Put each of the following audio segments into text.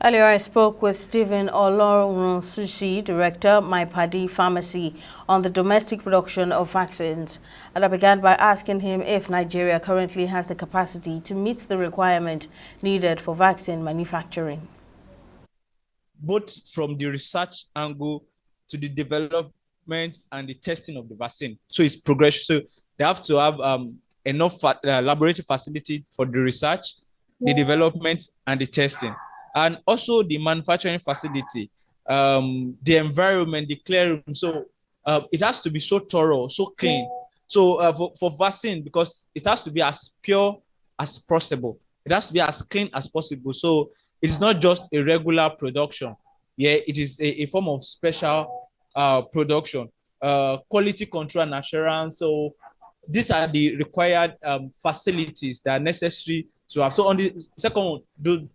Earlier, I spoke with Stephen Olorunsusi, Director, My Paddy Pharmacy, on the domestic production of vaccines. And I began by asking him if Nigeria currently has the capacity to meet the requirement needed for vaccine manufacturing. Both from the research angle to the development and the testing of the vaccine. So it's progression. So they have to have enough laboratory facility for the research, the development, and the testing. And also the manufacturing facility, the environment, the clear room. So it has to be so thorough, so clean. So for vaccine, because it has to be as pure as possible. It has to be as clean as possible. So it's not just a regular production. Yeah, it is a form of special production, quality control and assurance. So these are the required facilities that are necessary to have. So on the second one,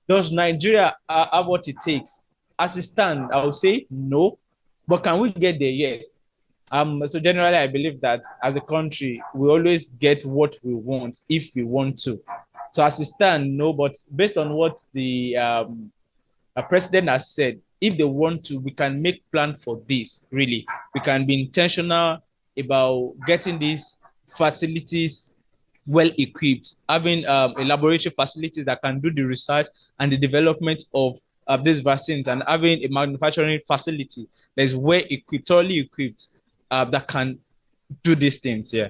does Nigeria have what it takes? As it stands, I would say no. But can we get there? Yes. So generally, I believe that as a country, we always get what we want if we want to. So as it stands, no. But based on what the president has said, if they want to, we can make plan for this. Really, we can be intentional about getting these facilities well equipped, having a laboratory facilities that can do the research and the development of these vaccines, and having a manufacturing facility that is well equipped, thoroughly equipped, that can do these things. Yeah.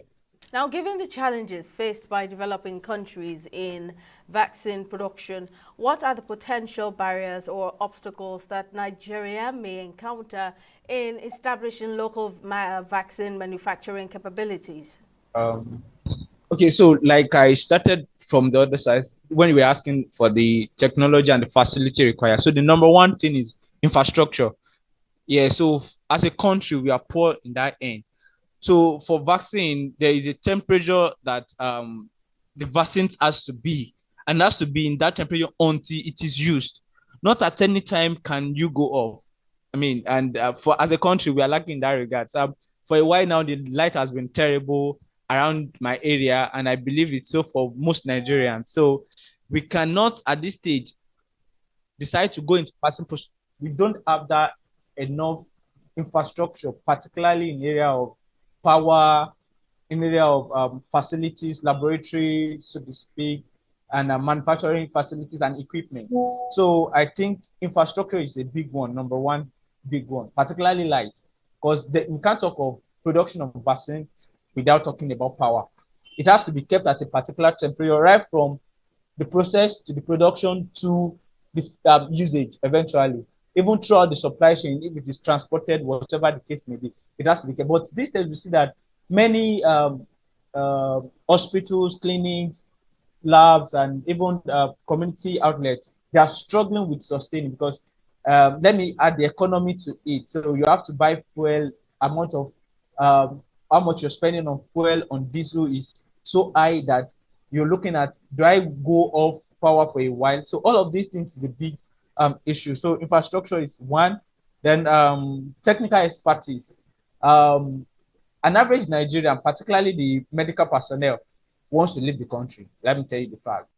Now, given the challenges faced by developing countries in vaccine production, what are the potential barriers or obstacles that Nigeria may encounter in establishing local vaccine manufacturing capabilities? Okay, so like I started from the other side when we were asking for the technology and the facility required. So the number one thing is infrastructure. Yeah, so as a country, we are poor in that end. So for vaccine, there is a temperature that the vaccine has to be, and has to be in that temperature until it is used. Not at any time can you go off. I mean, and for as a country, we are lacking in that regard. So, for a while now, the light has been terrible around my area, and I believe it's so for most Nigerians. So we cannot at this stage decide to go into vaccine. We don't have that enough infrastructure, particularly in area of power, in area of facilities, laboratories, so to speak, and manufacturing facilities and equipment. So I think infrastructure is a big one, number one big one, particularly light, because we can't talk of production of vaccines without talking about power. It has to be kept at a particular temperature, right from the process to the production to the usage eventually, even throughout the supply chain, if it is transported, whatever the case may be, it has to be kept. But these days we see that many hospitals, clinics, labs, and even community outlets, they are struggling with sustaining because let me add the economy to it. So you have to buy fuel, amount of how much you're spending on fuel, on diesel is so high that you're looking at, do I go off power for a while? So all of these things is a big issue. So infrastructure is one. Then technical expertise. An average Nigerian, particularly the medical personnel, wants to leave the country. Let me tell you the fact.